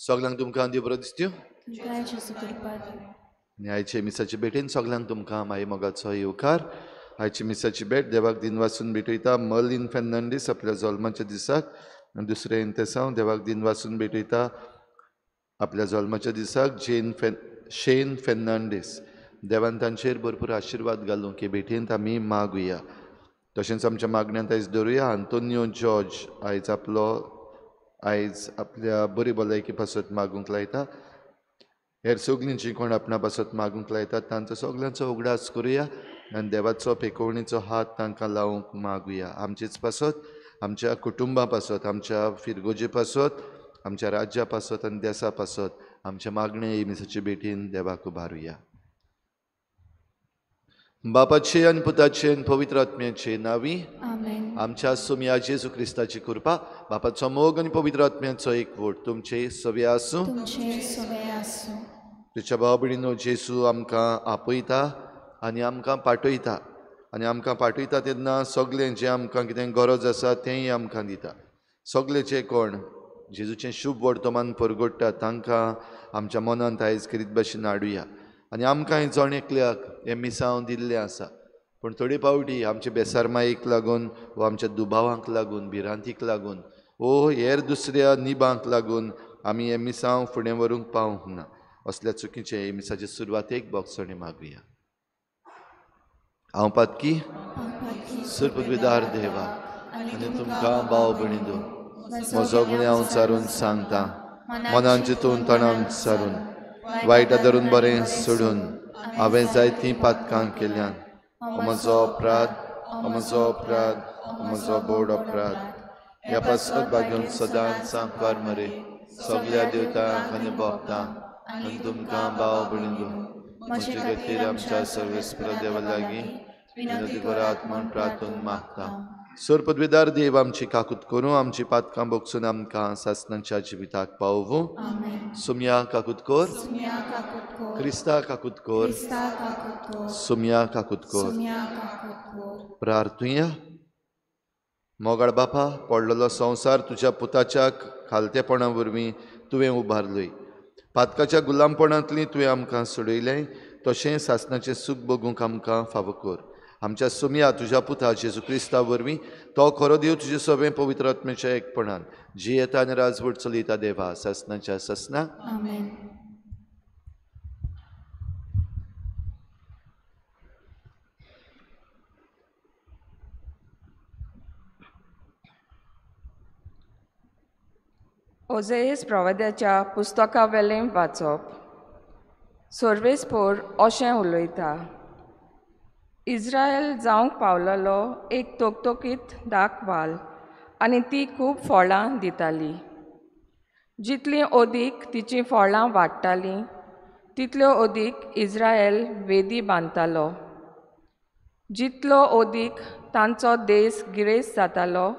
सगळ्यांक तुमकां देव बरो दिसत्यो आनी आयचे मिसाचे भेटेन सगळ्यांक तुमकां माई मोगाचो येवकार. आयची मिसाची भेट देवाक दिन वाचून भेटयता मर्लिन फेर्नांडीस आपल्या जल्माच्या दिसाक. आनी दुसरें इंतेसांव देवाक दिन वाचून भेटयता आपल्या जल्माच्या दिसाक शेन फेर्नांडीस. देवान तांचेर भरपूर आशिर्वाद घालूं की भेटेंत आमी मागुया. तशेंच आमच्या मागण्यांत आयज दवरुया आंतोनियो जॉर्ज आयज आपल्या बरी भलायकी पासत मागूंक लायता. हेर सगळीं जीं कोण आपणा पासत मागूंक लायतात तांचो सगळ्यांचो उगडास करुया आनी देवाचो पेकोवणीचो हात तांकां लावूंक मागुया. आमचीच पासत आमच्या कुटुंबा पासत आमच्या फिरगोजे पासत आमच्या राज्या पासत आनी देशा पासत आमच्या मागणे मिसाची भेटीन देवाक उबारुया. बापाचे आनी पुताचे आनी पवित्र आत्म्याचे नांवी आमच्या सुम्या जेजू क्रिस्ताची कृपा बापाचो मोग आनी पवित्र आत्म्याचो एकवट तुमचे सवे आसूं. तुझ्या भाव भयणीनो जेजू आमकां आपयता आनी आमकां पाठयता तेन्ना सगळें जें आमकां कितें गरज आसा तेंय आमकां दिता. सगळे जे कोण जेजूचें शुभ वर्तमान परगडटा तांकां आमच्या मनांत आयज करीत भाशेन हाडुया. आनी आमकांय जण एकल्याक हें मिसांव दिल्लें आसा पूण थोडी पावटी आमच्या बेसारमायेक लागून वा आमच्या दुबावांक लागून भिरांतीक लागून वो हेर दुसऱ्या निबांक लागून आमी हें मिसांव फुडें व्हरूंक पावूंक ना. असल्या चुकीचे हे मिसाचे सुरवातेक बोगसणे मागुया. हांव पातकी सुरपदविदार देवा आनी तुमकां भाव भयणीनो म्हजो गुणे हांव चारून सांगता. मनान चिंतून तणान सारून वायटा धरून बरें सोडून हांवें जायतीं पातकां केल्यान म्हजो बोड अपराध. ह्या पासत भाग्यून सदांच सांगकार मरे सगळ्या देवतांक आनी भक्तांक आनी तुमकां भाव भयणीनो म्हजे खातीर आमच्या सर्वेस्पर देवा लागीं विनंती करात म्हूण प्रार्थून मागता. सुरपदविदार देव आमची काकूत करूं आमची पातकां बोगसून आमकां सासणांच्या जिविताक पावूं. सुम्या काकूत कोर क्रिस्ता काकूत कोर सुम्या काकूत कोर. प्रार्थुया. मोगाळ बापा पडलेलो संवसार तुज्या पुताच्या खालतेपणा वरवीं तुवें उबारलोय. पातकाच्या गुलामपणांतलीं तुवें आमकां सोडयलें तशें सासणाचें सूख भोगूंक आमकां फावो कर. आमच्या सुम्या तुज्या पुता जेजू क्रिस्ता वरवीं तो खरो देव तुजे सगळें पवित्र आत्म्याच्या एकपणान जी येता आनी राजवट चलयता देवा सासणाच्या सासना. ओझेस प्रवाद्याच्या पुस्तका वेलें वाचप. सर्वेस्पोर अशें उलयता. इस्रायल जावंक पावलेलो एक तोकतोकीत दाखवाल आनी ती खूब फळां दिताली. जितलीं ओदीक तिचीं फळां वाडटालीं तितल्यो ओदीक इस्रायल वेदी बांदतालो. जितलो ओदीक तांचो देश गिरेस्त जातालो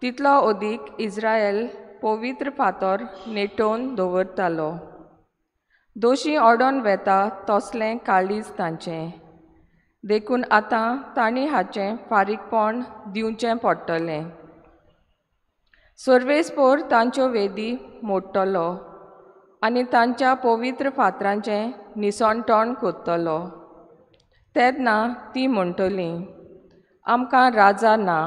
तितलो ओदीक इस्रायल पवित्र फातर नेटोवन दवरतालो. दोशी ओडोन वेता तसलें काळीज तांचें. देखून आतां तांणी हाचें फारीकपण दिवचें पडटलें. सर्वेस्पोर तांच्यो वेदी मोडटलो आनी तांच्या पवित्र फातरांचें निसणटण कोत्तलो. तेन्ना ती म्हणटलीं, आमकां राजा ना,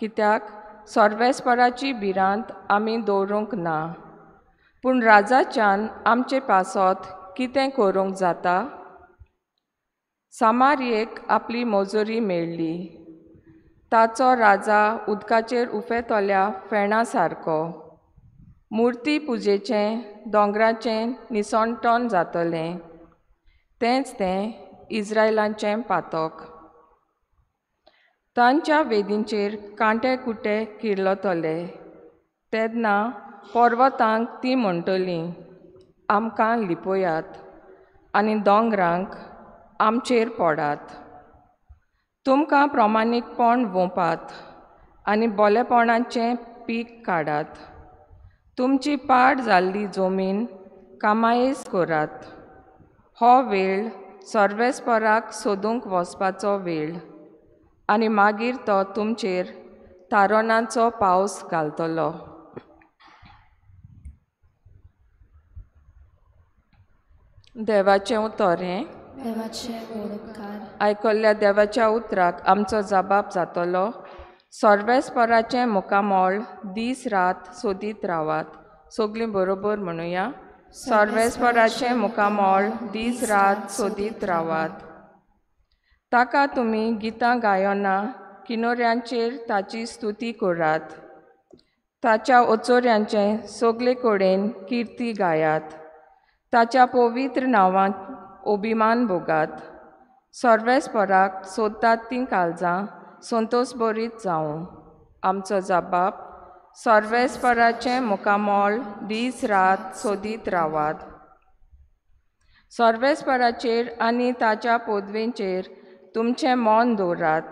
कित्याक सर्वेस्पराची भिरांत आमी दवरूंक ना. पूण राजाच्यान आमचे पासत कितें करूंक जाता? सामार्येक आपली मजुरी मेळ्ळी. ताचो राजा उदकाचेर उफेतल्या फेणा सारको. मुर्ती पुजेचें दोंगराचें निसणटण जातलें. तेंच तें इस्रायलांचें पातक. तांच्या वेदींचेर कांटे कुटे किर्लतले. तेन्ना पर्वतांक ती म्हणटलीं, आमकां लिपोयात, आनी दोंगरांक आमचेर पडात. तुमकां प्रमाणीकपण वोंपात, आनी बोलेपणाचें पीक काडात. तुमची पाड जाल्ली जमीन कामायेस करात. हो वेळ सर्वेस्पराक सोदूंक वचपाचो वेळ, आनी मागीर तो तुमचेर तारोनाचो पावस घालतलो. देवाचें उतर हें. देवाचे ओडकार. आयकल्ल्या देवाच्या उतराक आमचो जबाब जातलो, सर्वेस्पराचें मुखामोळ दीस रात सोदीत रावात. सगळीं बरोबर म्हणुया. सर्वेस्पराचें मुखामोळ दीस रात सोदीत रावात. ताका तुमी गितां गायना किनोऱ्यांचेर ताची स्तुती करात. ताच्या ओचोऱ्यांचे सगळे कडेन किर्ती गायात. ताच्या पवित्र नांवांत अभिमान भोगात. सर्वेस्पराक सोदतात तीं काळजां संतोशभरीत जावं. आमचो जबाब, सर्वेस्पराचें मुखामोळ दीस रात सोदीत रावात. सर्वेस्पराचेर आनी ताच्या पदवेंचेर तुमचें मोन दवरात.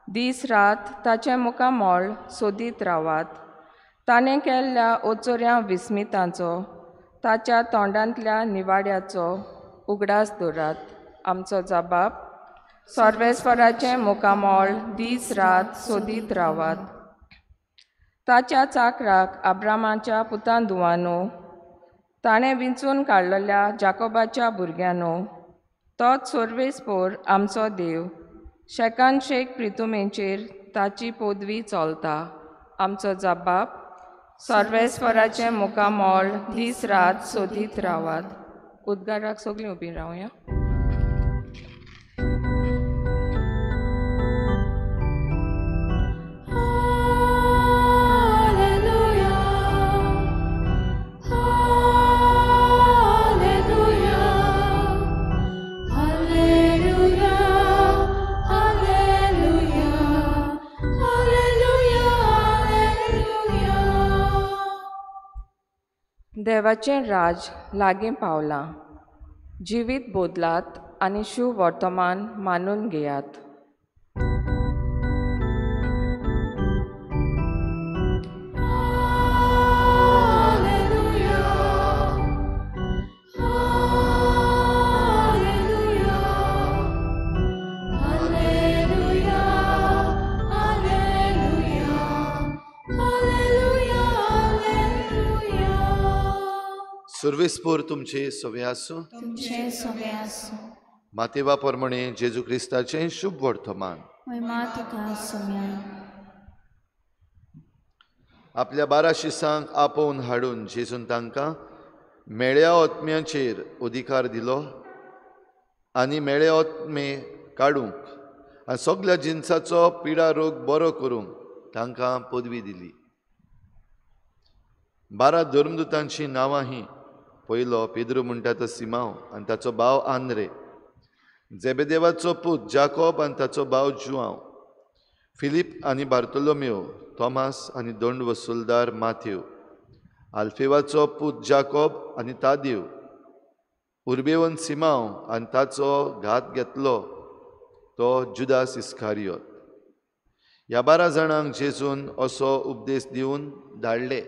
दीस रात ताचें मुखामोळ सोदीत रावात. ताणें केल्ल्या ओचोऱ्या विस्मितांचो, ताच्या तोंडांतल्या निवाड्याचो उगडास दवरात. आमचो जबाब, सर्वेस्पराचें मुखामोळ दीस रात सोदीत रावात. ताच्या चाकराक अब्रामाच्या पुतांदुवानो, ताणें विंचून काडलेल्या जाकोबाच्या भुरग्यानो, तोच सर्वेस्पर आमचो देव. शेकान शेक प्रितुमेचेर ताची पदवी चलता. आमचो जबाब, सर्वेस्पराचें मुखामोळ दीस रात सोदीत रावात. उद्गाराक सगळीं उबीं रावया. देवाचें राज लागीं पावलां. जिवीत बोदलात आनी शुभ वर्तमान मानून घेयात. सर्वेस्पर तुमचे सवे आसूं. तुमचे सगळे आसूं. मातेवा प्रमाणे जेजू क्रिस्ताचें शुभ वर्तमान. महिमा तुका सगळ्यांक. आपल्या 12 शिसांक आपोवन हाडून जेजून तांकां मेळ्या ओतम्याचेर अधिकार दिलो आनी मेळे ओतमे काडूंक आनी सगळ्या जिन्साचो पिडा रोग बरो करूंक तांकां पदवी दिली. 12 धर्मदुतांची नांवां हीं. पयलो पेद्रू म्हणटा तो सिमांव आनी ताचो भाव आंद्रे, जेबेदेवाचो पूत जाकोब आनी ताचो भाव जुआंव, फिलीप आनी बार्तोलोमेव, तोमास आनी दोंड वसुलदार माथ्यू, आल्फेवाचो पूत जाकोब आनी तादेव, उर्बेवन सिमांव आनी ताचो घात घेतलो तो जुदास इस्कारियोत. ह्या 12 जाणांक जेजून असो उपदेश दिवन धाडले,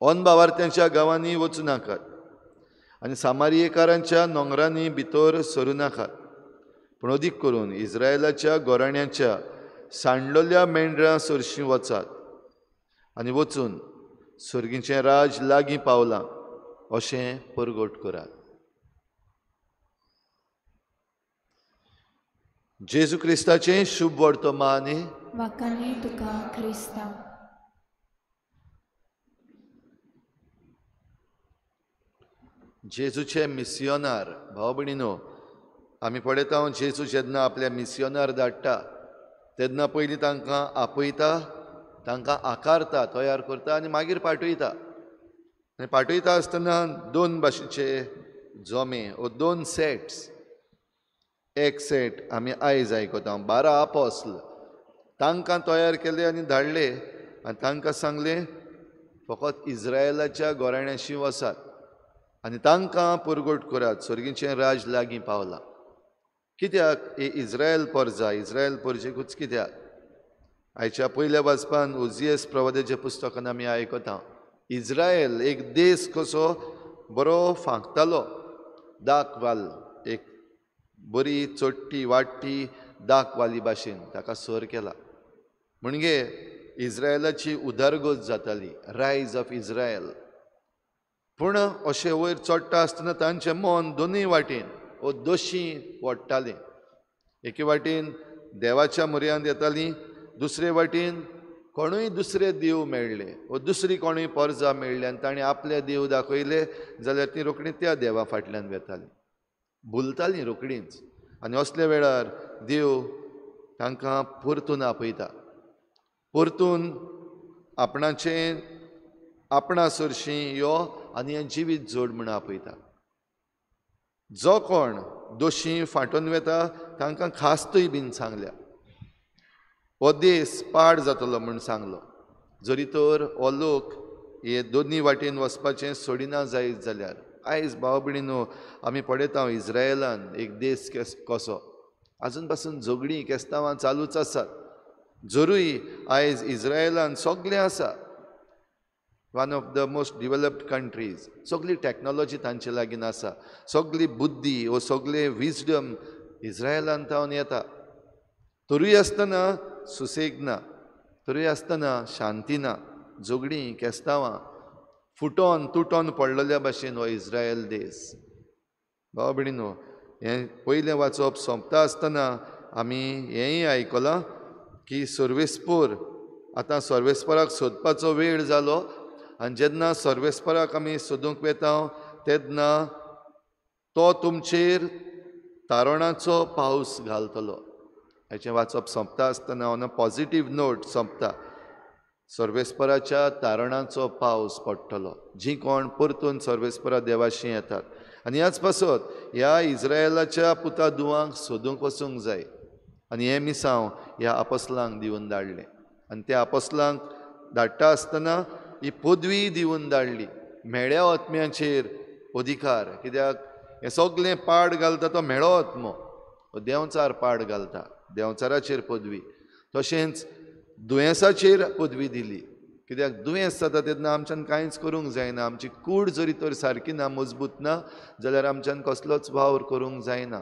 ओन भावार्थ्यांच्या गांवांनी वचूं नाकात आनी सामारियेकारांच्या नोंगरांनी भितर सरूं नाकात, पूण अदीक करून इस्रायलाच्या गोराण्यांच्या सांडलोल्या मेंढरां सरशीं वचात आनी वचून सर्गीचें राज लागीं पावलां अशें परगट करात. जेजू क्रिस्ताचें शुभ वर्तमान वाखाणी तुका क्रिस्ता. जेजूचे मिसियोनार भाव भयणीनो, आमी पळयता जेजू जेन्ना आपल्या मिसियोनार धाडटा तेन्ना पयलीं तांकां आपयता, तांकां आकारता, तयार करता आनी मागीर पाठयता. आनी पाठयता आसतना दोन भाशेचे जोमे वो दोन सेट्स. एक सेट आमी आयज आयकता 12 आपोस्ल तांकां तयार केले आनी धाडले आनी तांकां सांगलें फकत इज्रायलाच्या घोराण्याशी वसात आनी तांकां पुरगट करात, स्वर्गीचें राज लागीं पावलां. कित्याक हे इज्रायल परजा, इज्रायल परजेकूच कित्याक? आयच्या पयल्या वाचपान उजियस प्रवाद्याच्या पुस्तकान आमी आयकता इज्रायल एक देश कसो बरो फांकतालो, दाखवाल एक बरी चडटी वाडटी दाखवाली भाशेन ताका सर केला. म्हणजे इज्रायलाची उदारगत जाताली, रायज ऑफ इज्रायल. पूण अशें वयर चडटा आसतना तांचें मन दोनूय वाटेन वो दोशी ओडटालें. एके वाटेन देवाच्या म्हऱ्यांत येतालीं, दुसरे वाटेन कोणूय दुसरे देव मेळ्ळे वो दुसरी कोणूय परजा मेळ्ळी आनी ताणें आपले देव दाखयले जाल्यार ती रोखडी त्या देवा फाटल्यान वेतालीं, भुलतालीं रोखडींच. आनी असल्या वेळार देव तांकां परतून आपयता, परतून आपणाचें आपणा सरशीं यो आनी हें जिवीत जोड म्हण आपयता. जो कोण दोशी फाटून वेता तांकां खास्तूय बीन सांगल्या हो देश पाड जातलो म्हूण सांगलो. जरी तर हो लोक हे दोनी वाटेन वचपाचें सोडिना जायत जाल्यार आयज भाव भयणीनो आमी पळयता इज्रायलान एक देश कसो आजून पासून झगडीं केस्तांवां चालूच आसात. जरूय आयज इज्रायलान सगळें आसा, one of the most developed countries. सगळी टॅक्नॉलॉजी तांचे लागीं आसा, सगळी बुद्धी वो सगळें विजडम इज्रायलान तावन येता. तरूय आसतना सुसेग ना, तरूय आसतना शांती ना. झगडीं केस्तांवां फुटोन तुटोन पडलेल्या भाशेन हो इज्रायल देश. भाव भयणीनो, हें पयलें वाचप सोंपता आसतना आमी हेंय आयकलां की सर्वेस्पोर आतां सर्वेस्पराक सोदपाचो वेळ जालो आनी जेन्ना सर्वेस्पराक आमी सोदूंक वेता तेन्ना तो तुमचेर तारणाचो पावस घालतलो. हेचें वाचप सोंपता आसतना ऑन अ पॉजिटीव नोट सोंपता. सर्वेस्पराच्या तारणाचो पावस पडटलो. जीं कोण परतून सर्वेस्परा देवाशी येतात आनी ह्याच पासत ह्या इज्रायलाच्या पुता दुवांक सोदूंक वचूंक जाय. आनी हें मिसांव ह्या आपोस्लांक दिवन धाडलें आनी त्या आपोस्लांक धाडटा आसतना ही पदवी दिवन धाडली, मेळ्या आत्म्याचेर अधिकार. कित्याक हें सगळें पाड घालता तो मेळो आत्मो, देंवचार पाड घालता, देंवचाराचेर पदवी. तशेंच दुयेंसाचेर पदवी दिली, कित्याक दुयेंस जाता तेन्ना आमच्यान कांयच करूंक जायना. आमची कूड जरी तर सारकी ना, मजबूत ना जाल्यार आमच्यान कसलोच वावर करूंक जायना.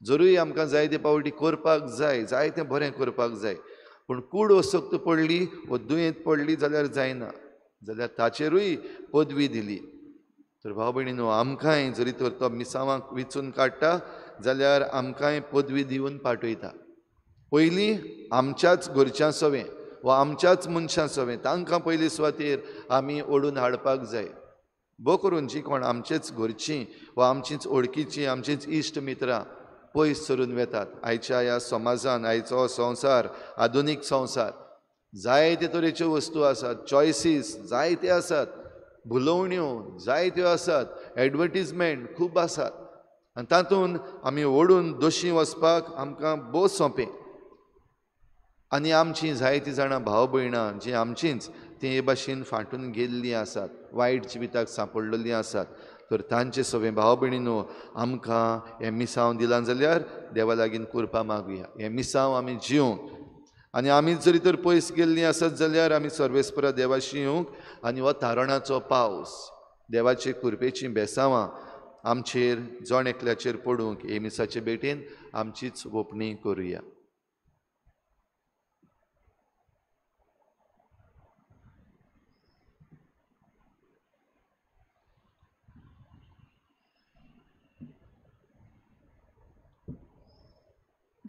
जरूय आमकां जाय ते पावटी करपाक जाय, जाय तें बरें करपाक जाय, पूण कूड वसक्त पडली वो दुयेंत पडली जाल्यार जायना. जाल्यार ताचेरूय पदवी दिली. तर भाव भयणीनो, आमकांय जरी तर तो मिसावांक विचून काडटा जाल्यार आमकांय पदवी दिवन पाठयता. पयलीं आमच्याच घरच्यां सवें वा आमच्याच मनशां सवें तांकां पयलीं सुवातेर आमी ओडून हाडपाक जाय. भोव करून जीं कोण आमचेच घरचीं वा आमचींच ओळखीचीं, आमचींच इश्ट मित्रां पयस सरून वेतात. आयच्या ह्या समाजान, आयचो संवसार आधुनीक संवसार, जायते तरेच्यो वस्तू आसात, चॉयसीस जायते आसात, भुलवण्यो जायत्यो आसात, एडवर्टीजमेंट खूब आसात आनी तातूंत आमी ओडून दोशी वचपाक आमकां भोव सोंपें. आनी आमचीं जायतीं जाणां भाव भयणां जीं आमचींच तीं हे भाशेन फाटून गेल्लीं आसात, वायट जिविताक सांपडलेलीं आसात. तर तांचे सवें भाव भयणीनो, आमकां हें मिसांव दिलां जाल्यार देवा लागीं कृपा मागुया. हें मिसांव आमी जिवंक आनी आमी जरी तर पयस गेल्लीं आसत जाल्यार आमी सर्वेस्परा देवाशी येवंक आनी हो तारणाचो पावस, देवाचे कृपेचीं बेसांवां आमचेर जण एकल्याचेर पडूंक हे मिसाचे भेटेन आमचीच ओपणी करुया.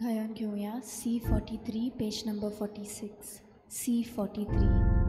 गायन घेऊया C43 पेज नंबर 46 C43.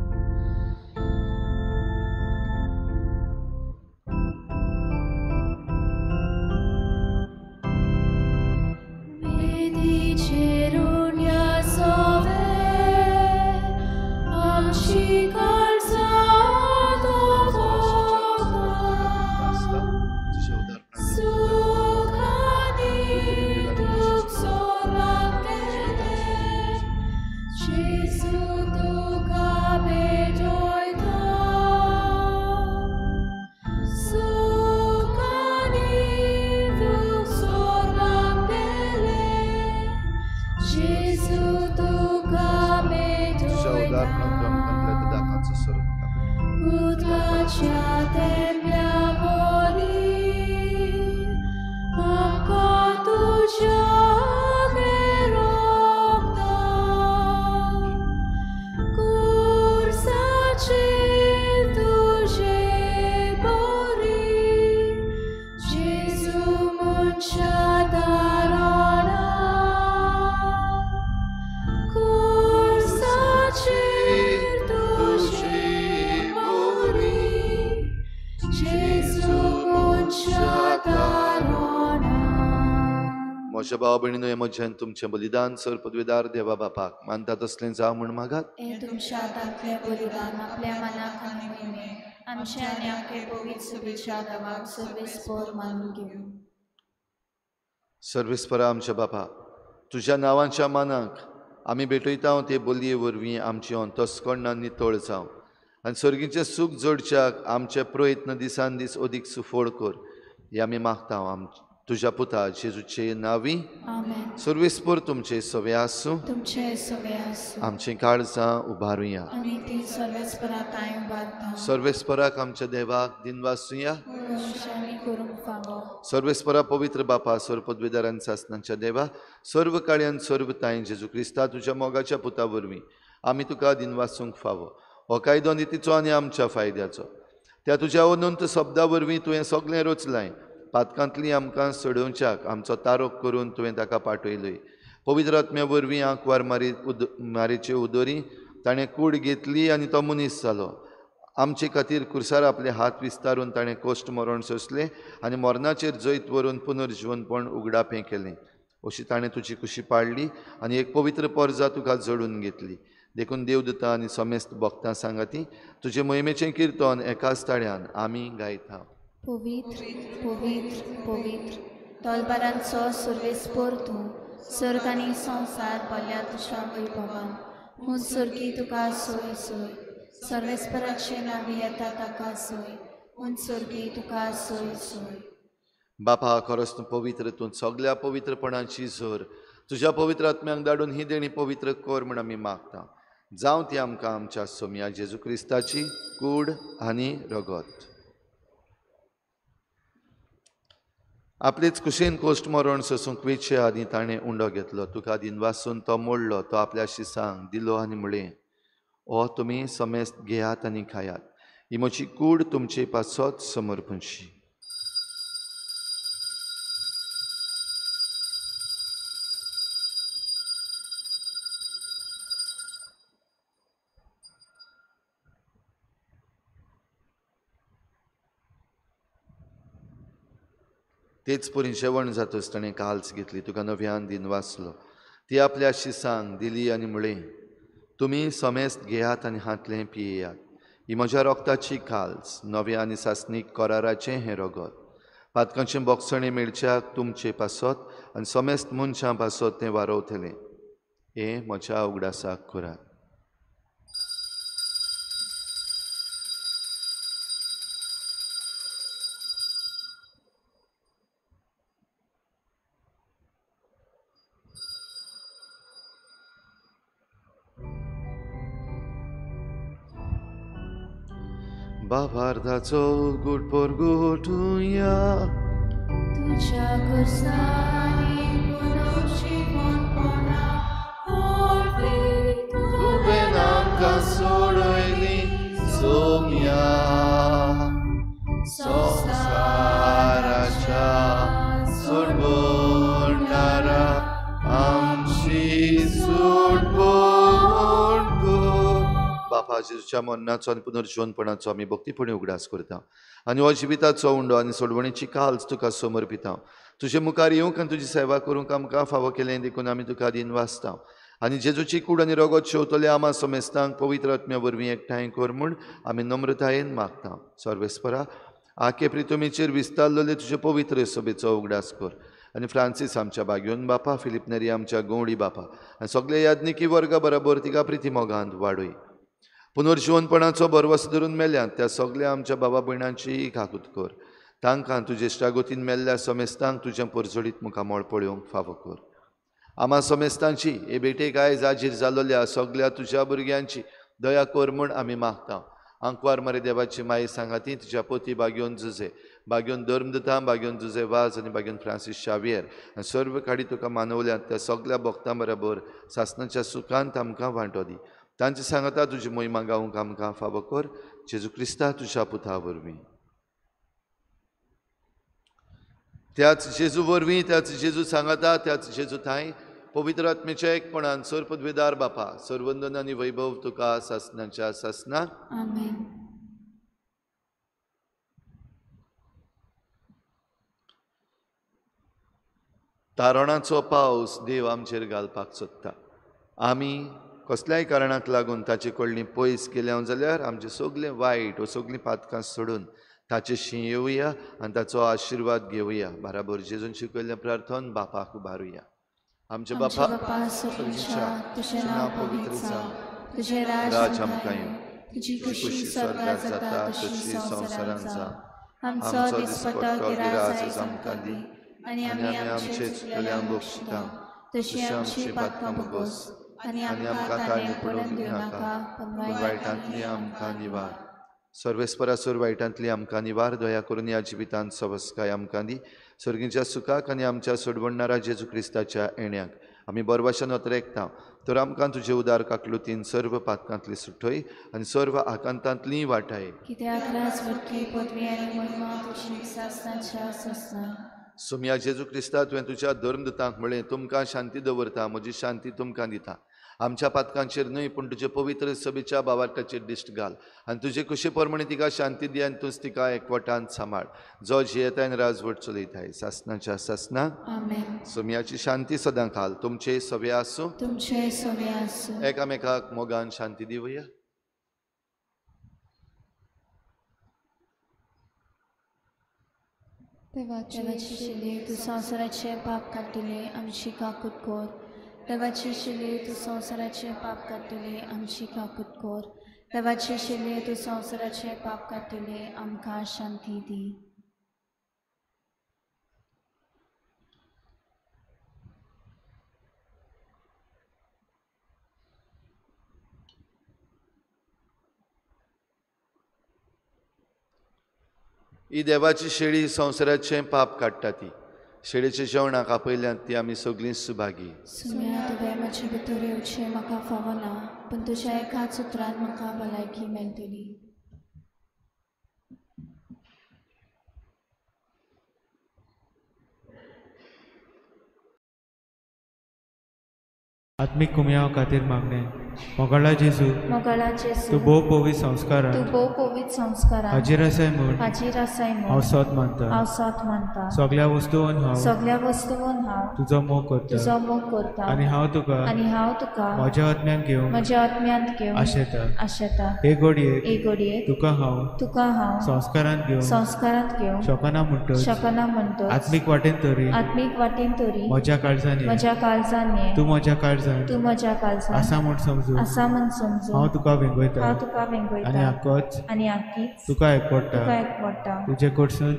म्हज्या भाव भयणीनो हे म्हज्यान तुमचें बलिदान सर पदवीदार देवा बापाक मानता तसलें जावं म्हण मागात. हे तुमच्या हातांतलें बलिदान आपल्या मनाक आनी मोहिमेक आमचे आनी आमचे पवित्र सुबेच्या देवाक सर्वेस्पर मानून घेवं. सर्वेस्परा आमच्या बापा, तुज्या नांवाच्या मानाक आमी भेटयता ते बलये वरवीं आमची अंतस्करणां नितळ जावं आनी सर्गीचें सूख जोडच्याक आमचे प्रयत्न दिसान दीस अदीक सुफोड कर हे आमी मागता तुज्या पुता जेजूचे नांवी. आमेन. सर्वेस्पर तुमचे सवे आसूं, तुमचे सवे आसूं आमची काळजां उबारुया. आनी ती सर्वेस्पराक हांवें उबारता. सर्वेस्पराक आमच्या देवाक दिनवासुया. आमी करूंक फावो. सर्वेस्परा पवित्र बापा सर पदवीदारान सासणांच्या देवा सर्व काळ्यान सर्व ताईं जेजू क्रिस्ता तुज्या मोगाच्या पुता वरवीं आमी तुका दिनवासूंक फावो. हो कायदो नितीचो आनी आमच्या फायद्याचो. त्या तुज्या अनंत शब्दा वरवीं तुवें सगळें रचलां. पातकांतली आमकां सोडोवच्याक आमचो तारोक करून तुवें ताका पाठयलोय. पवित्र आत्म्या वरवीं आंकवार मारीचे उदोरी ताणें कूड घेतली आनी तो मनीस जालो. आमचे खातीर कुर्सार आपले हात विस्तारून ताणें कोश्ट मरण सोंसलें आनी मरणाचेर जैत व्हरून पुनर्जीवनपण उगडापें केलें. अशी ताणें तुजी कुशी पाळली आनी एक पवित्र पर्जा तुका जडून घेतली. देखून देवदूतां आनी समेस्त भक्तां सांगाती तुजे मोहिमेचें किर्तन एकाच ताळ्यान आमी गायता. पवित्र पवित्र पवित्र तोलबारांचो सर्वेस्पर तूं सर्ग आनी संवसार भरल्या तुज्या वैभवान. म्हूण सर्गी तुका सोय सोय सर्वेस्पराचे नांवी येता ताका सोय. म्हूण सर्गी तुका सोय सोय. बापा खरोच तूं पवित्र, तूं सगळ्या पवित्रपणाची झर तुज्या पवित्र आत्म्यांक धाडून ही देणी पवित्र कर म्हण आमी मागता. जावं ती आमकां आमच्या सोम्या जेजू क्रिस्ताची कूड आनी रगत. आपलेच कुशेन कोश्ट मरण सोसूंक वेचे आनी ताणें उंडो घेतलो. तुका दिनवासून तो मोडलो. तो आपल्या शिसांक दिलो आनी म्हळें, ओ तुमी समेस्त घेयात आनी खायात. ही म्हजी कूड तुमचे पासत समर्पणशी. तेच परी जेवण जातच ताणें काल्स घेतली. तुका नव्यान दिन वाचलो. ती आपल्या शिसांक दिली आनी म्हळें, तुमी समेस्त घेयात आनी हातलें पियेयात. ही म्हज्या रोगताची काल्स नव्या आनी सासणीक कराराचें हें रगत. पातकांचें बोगसणें मेळच्याक तुमचे पासत आनी समेस्त मनशां पासत तें वारवतलें. हें म्हज्या उगडासाक करात. बाबार्दाचो गुट por गुटुया. तुझ्या कुर्सानी पुनर्जीवनपणा ओळखी तुवें आमकां सोडयली सोम्या संवसाराच्या सोडवणारा बापा जेजूच्या मरणाचो आनी पुनर्जीवनपणाचो आमी भक्तीपणी उगडास करता आनी हो जिविताचो उंडो आनी सोडवणेची काल्स तुका समर्पिता तुजे मुखार येवंक आनी तुजी सेवा करूंक आमकां फावो केलें देखून आमी तुका दिन वाचता आनी जेजूची कूड आनी रगत शेवतले आमा समेस्तांक पवित्र आत्म्या वरवीं एकठांय कर म्हूण आमी नम्रतायेन मागता सर्वेस्परा आखे प्रितुमेचेर विस्तारलेले तुजे पवित्र सभेचो उगडास कर आनी फ्रांसीस आमच्या बागेवन बापा फिलिप नेरी आमच्या गवळी बापा आनी सगळे याज्ञिकी वर्गा बरोबर तिका प्रिती मोगांत वाडय पुनर्जीवनपणाचो बरवस धरून मेल्यांत त्या सगळ्या आमच्या बाबा भयणांची काकूत कर तांकां तुजे इश्टागोतीन मेल्ल्या समेस्तांक तुजें परजोडीत मुखामोळ पळोवंक फावो कर आमा समेस्तांची हे बेटेक आयज आजीर जाल्ल्या सगळ्या तुज्या भुरग्यांची दया कर म्हूण आमी मागता आंकवार मरे देवाची माई सांगाती तुज्या पोती बागेवन जुजे बागेवन धर्मदता बागेवन जुजे वाज आनी बागेवन फ्रांसीस शावियर आनी सर्व काडी तुका मानवल्यात त्या सगळ्या भक्तां बरोबर सासणाच्या सुखांत आमकां वांटो दी तांची सांगता तुजी मोहिमा गावंक आमकां फावो कर जेजू क्रिस्ता तुज्या पुता वरवीं त्याच जेजू वरवीं त्याच जेजू सांगता त्याच जेजू थंय पवित्र आत्मेच्या एकपणान सर पदवीदार बापा सर्वंदन आनी वैभव तुका सासणाच्या सासणाक आमेन. तारणाचो पावस देव आमचेर घालपाक सोदता आमी कसल्याय कारणाक लागून ताचे कडलीं पयस केल्या जाल्यार आमचें सगळें वायट व सगळीं पातकां सोडून ताचे शीं येवया आनी ताचो आशिर्वाद घेवया बराबर जेजून शिकयल्लें प्रार्थन बापाक उबारुया आमचे बापा तुझें नांव पवित्र जावं तुझें राज आमकां येवं तुजी खुशी स्वर्गांत जाता तशी संवसारांत जावं आमचो दिसपतो गिराय आमकां दी आनी आमी आमचे चुकल्यांक बक्षिता तशी आमची पातकां बगोस आनी आमकां ताणें पडूंक दिनाका पण वायटांतली आमकां निवार सर्वेस्परा सर वायटांतली आमकां निवार दया करून ह्या जिवितांत सवस्काय आमकां दी सर्गीच्या सुखाक आनी आमच्या सोडवणारा जेजू क्रिस्ताच्या येण्याक आमी बरवाशान वतरेकता तर आमकां तुजे उदार काकलुतीन सर्व पातकांतली सुटय आनी सर्व आकांतांतलीं वाटाय कित्याक राजवटी पदवी आनी महिमा तुजी सासणाच्या सासणां सुम्या जेजू क्रिस्ता तुवें तुज्या धर्मदतांक म्हळें तुमकां शांती दवरता म्हजी शांती तुमकां दिता आमच्या पातकांचेर न्हय पूण तुजे पवित्र सभेच्या बावाटाचेर दिश्ट घाल आनी तुजे कुशी प्रमाणे तिका शांती दी आनी तूंच तिका एकवटान सांबाळ जो जियेतान राजवट चलयताय सासणाच्या सासणाक आमेन. सुम्याची शांती सदां घाल तुमचे सवे आसूं तुमचे सवे आसूं एकामेकाक मोगान शांती दिवया देवाची शिले तूं संवसाराचे पाप काडटले आमची काकूट कोर देवाची शिले तूं संवसाराचे पाप काडटले आमची काकूट कोर देवाची शिले तूं संवसाराचे पाप काडटले आमकां शांती दी ही देवाची शेळी संवसाराचें पाप काडटा ती शेळीच्या जेवणाक आपयल्यांत ती आमी सगळीं सुभागी सुम्या तुवें म्हजे भितर येवचें म्हाका फावो ना पूण तुज्या एकाच उतरान म्हाका भलायकी मेळटली आत्मिक कुमयाव खातीर मागणें मोगाळा जेजू तूं भोव पवित्र संस्कारान तूं भोव पवित्र संस्कारान हाजीर आसाय म्हूण हांव सत मानता मानता सगळ्या वस्तूंन हांव तुजो मोग करता आनी हांव तुका म्हज्या आत्म्यांत घेवन आशेता हे घडयेक तुका हांव संस्कारांत घेवन शकना म्हणटच आत्मीक वाटेन तरी म्हज्या काळजांनी तूं म्हज्या काळजांत आसा म्हूण समजू हांव तुका वेंगयता आनी आख्खीच तुका एकवटा तुजे कडसून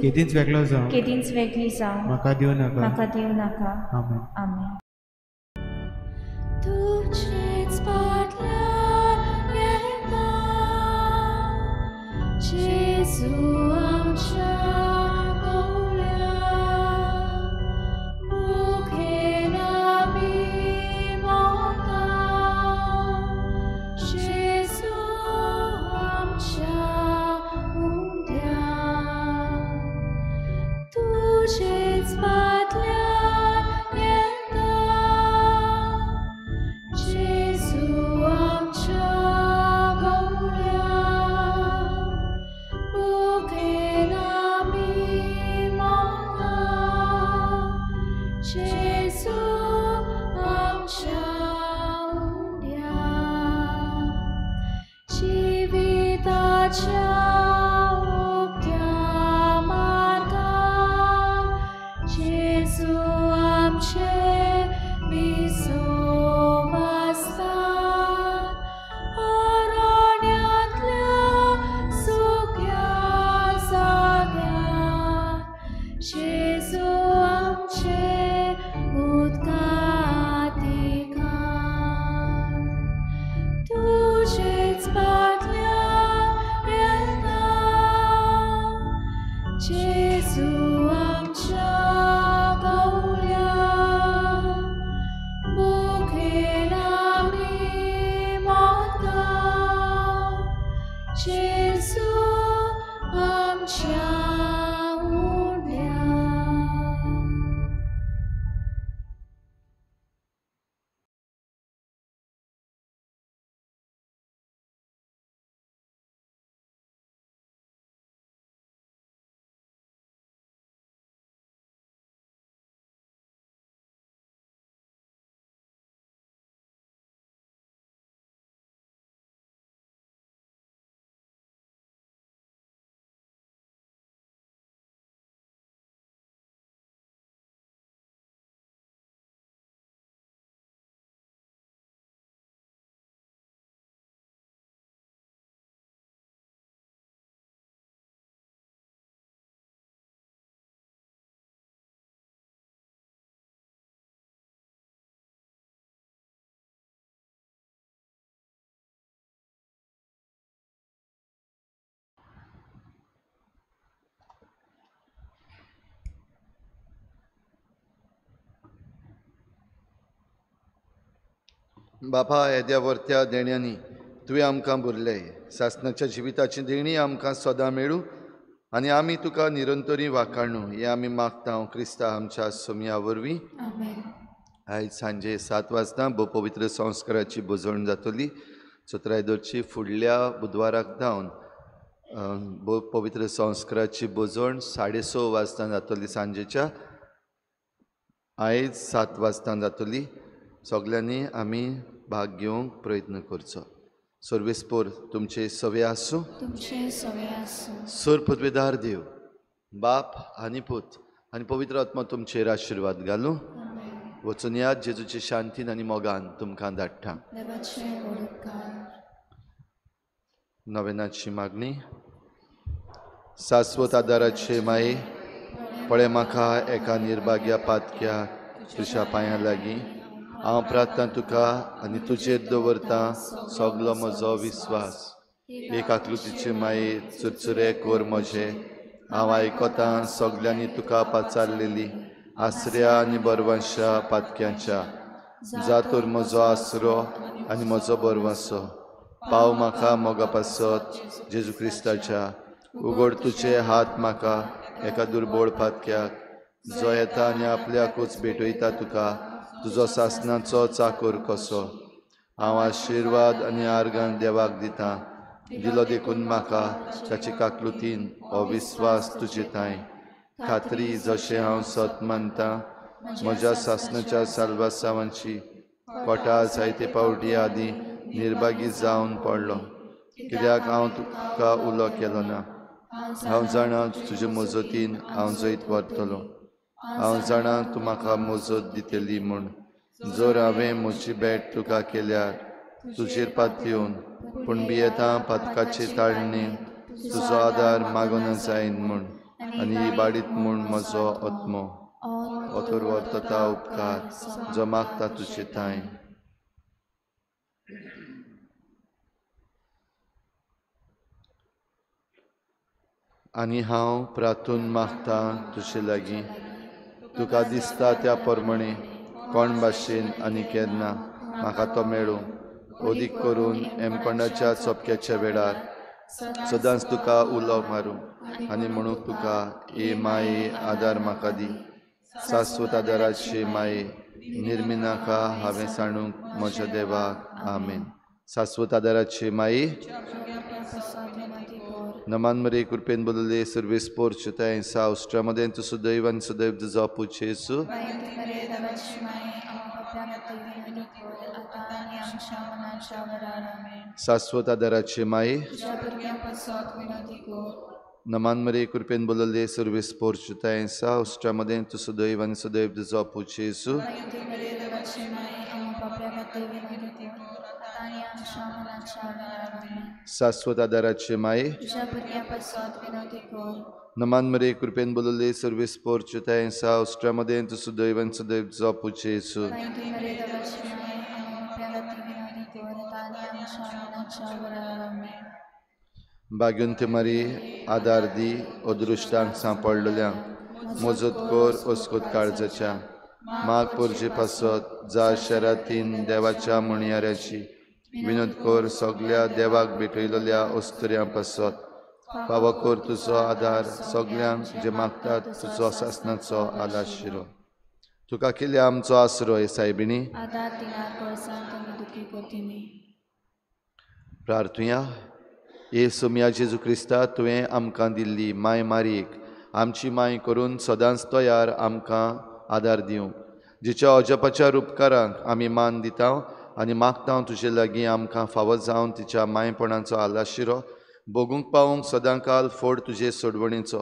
केदींच वेगळी जावं म्हाका दिवं नाका आमेन. तुझेच पाटल्यार येता जेजू आमच्या कवल्या मुखेन आमी मोगता जेजू आमच्या हुंड्या तुझेच पाटल्यार येता जेजू आमच्या जेजू आमचे उद्घाटिका तुझेच पातल्या येता जेजू आमच्या गवल्या मुखेल आमी मागता जेजू आमच्या उरल्या. बापा, येद्या वर्त्या देण्यांनी तुवें आमकां भरले. सासणाच्या जिविताची देणी आमकां सदां मेळूं आनी आमी तुका निरंतरी वाखाणू. हें आमी मागता क्रिस्ता आमच्या सोमया वरवीं. आयज सांजे 7 वाजता भोव पवित्र संस्काराची बुजवण जातली. चतुरायदरची फुडल्या बुधवाराक जावन भोव पवित्र संस्काराची बुजवण 6:30 वाजता जातली. सांजेच्या आयज 7 वाजता जातली. सगल्यांनी आमी भाग घेवंक प्रयत्न करचो. सर्वेस्पोर तुमचे सवे आसूं. सर पदवेदार देव, बाप आनी पूत आनी पवित्र आत्मा तुमचेर आशिर्वाद घालूं. वचून याद जेजूचे शांतीन आनी मोगान तुमकां धाडटा. नवेनाची मागणी. शाश्वत आदाराचे माये, पळय म्हाका एका निर्भाग्या पातक्याक तुज्या पांयां लागीं. हांव प्रार्थना तुका आनी तुजेर दवरता सगलो म्हजो विस्वास. एक आकृतीचे माये चुरचुरे कोर म्हजे. हांव आयकतां सगल्यांनी तुका पाचारलेली आसऱ्या आनी बरवंशा पातक्यांच्या. जातूर म्हजो आसरो आनी म्हजो बरवंसो. पाव म्हाका मोगा पासत जेजू क्रिस्ताच्या. उगड तुजे हात म्हाका एका दुर्बळ पातक्याक, जो येता आनी आपल्याकूच भेटयता तुका तुजो सासणाचो चाकर कसो. हांव आशिर्वाद आनी आर्गां देवाक दितां. दिलो देखून म्हाका ताचे काकलुतीन हो विस्वास तुजे तांय. खात्री जशें हांव सत मानतां म्हज्या सासणाच्या साल्वासावांची कोटा जायते पावटी आदीं निर्भागी जावन पडलो. कित्याक हांव तुका उलो केलो ना. हांव जाणां तुजे मजतीन हांव जैत व्हरतलो. हांव जाणां तूं म्हाका मजत दितली म्हूण. जर हांवें म्हजी भेट तुका केल्यार तुजेर पातयेवन पूण भियेतां पातकाचे ताळणे तुजो आदार मागोना जायन म्हूण. आनी इबाडीत म्हूण म्हजो आत्मो ओतोर व्हरता उपकार जो मागता तुजे तांय. आनी हांव प्रार्थून मागतां तुजे लागीं. तुका दिसता त्या प्रमाणे कोण भाशेन आनी केन्ना म्हाका तो मेळूं. अदीक करून एमकोंडाच्या चोपक्याच्या वेळार सदांच तुका उलो मारूं. आनी म्हणून तुका ए माये आदार म्हाका दी. शाश्वत आदाराचे माये, निर्मिनाका हांवें सांडूंक म्हज्या देवाक. आमेन. शाश्वत आदाराचे माये, नमान मरे कृपेन बोलले सर्वेस्पोर चिताय साउस्ट्रामध्ये तू सुदैव आणि सुदैव तुझा पुछेसु. शाश्वत आदाराचे माये, नमान मरे कृपेन बोलले सर्वेस्पोर चिताय साउस्ट्रामध्ये तू सुदैव आणि सुदैव तुझा पुछेसु. आमच्या मनाच्या वेळार शाश्वत आदाराचे माये तुझ्या भुरग्यां पासत विनवती कर नमान मरे कृपेन बोलले सर्वेस पोरचुताय सा उष्ट्रामध्ये सुदैवन सदैव जपूचे येसू माई तू मरे देवाची माय आणि प्यालाती विनवती कर ताने आमच्या मनाच्या वेळार भाग्यवंत मरी आदार दी अदृश्टांक सांपडलेल्यांक मजत कोर ओस्कोत काळजाच्या माग पोरचे पासत जा शरातीन देवाच्या म्हणयाऱ्याची विनोद कोर सगळ्या देवाक भेटयलेल्या अस्तुऱ्यां पासत फावो कोर तुजो आदार सगळ्यांक जे मागतात तुजो शासनाचो आलाशिरो तुका केले आमचो आसरो हे सायबिणी आदार दिनार कोळसान तुम्ही दुखी कोतीनी प्रार्थुया हे सोम्या जेजू क्रिस्ता तुवें आमकां दिल्ली माय मारीक आमची माय करून सदांच तयार आमकां आदार दिवं जिच्या अजपाच्या उपकारांक आमी मान दिता आनी मागता तुजे लागीं आमकां फावो जावन तिच्या मायपणाचो आलाशिरो भोगूंक पावूंक सदां काल फोड तुजे सोडवणीचो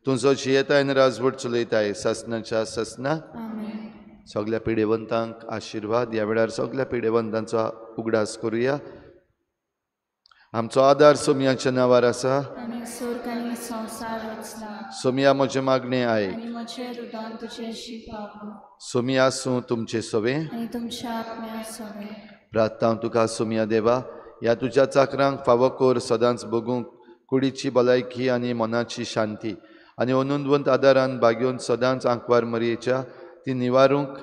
तुजो जियेताय आनी राजवट चलयताय ससनाच्या ससना आमेन सगळ्या पिडेवंतांक आशिर्वाद ह्या वेळार सगळ्या पिडेवंतांचो उगडास करुया आमचो आदार सोमयाच्या नांवार आसा आनी सुर्ग आनी संवसार रचला सोमया म्हजे मागणे आयक आनी म्हजें हृदय तुजेशी पावूं सोमया आसूं तुमचे सवे आनी तुमच्या आत्म्या सवे प्रार्थना तुका सोमया देवा ह्या तुज्या चाकरांक फावो कोर सदांच बगूंक कुडीची भलायकी आनी मनाची शांती आनी अनंतवंत आदारान भाग्योन सदांच आंकवार मरयेच्या ती निवारूंक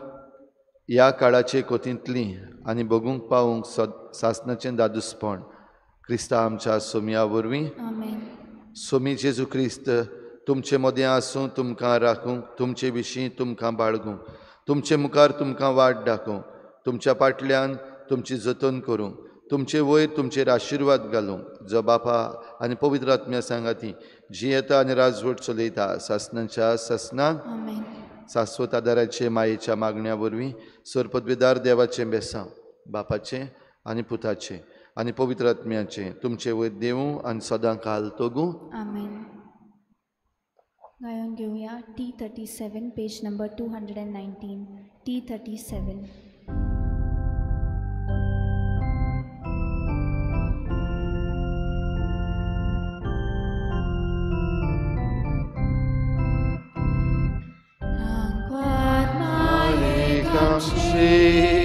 ह्या काळाचे कोतींतली आनी बगूंक पावूंक सासनाचें दादूसपण क्रिस्ता आमच्या सोमया वरवीं आमेन सोमी जेजू क्रिस्त तुमचे मदें आसूं तुमकां राखूंक तुमचे विशीं तुमकां बाळगूंक तुमचे मुखार तुमकां वाट दाखोवंक तुमच्या फाटल्यान तुमची जतन करूंक तुमचे वयर तुमचेर आशिर्वाद घालूंक जो बापा आनी पवित्र आत्म्या सांगाती जियेता आनी राजवट चलयता सासनाच्या ससनाक आमेन शाश्वत आदाराचे मायेच्या मागण्या वरवीं सरपदवेदार देवाचें बेसांव बापाचें आनी पुताचें आनी पवित्र आत्म्याचें तुमचे वयर देवूं आनी सदां काल तोगूं आमेन गायन घेऊया T37 पेज नंबर 219 T37 आमची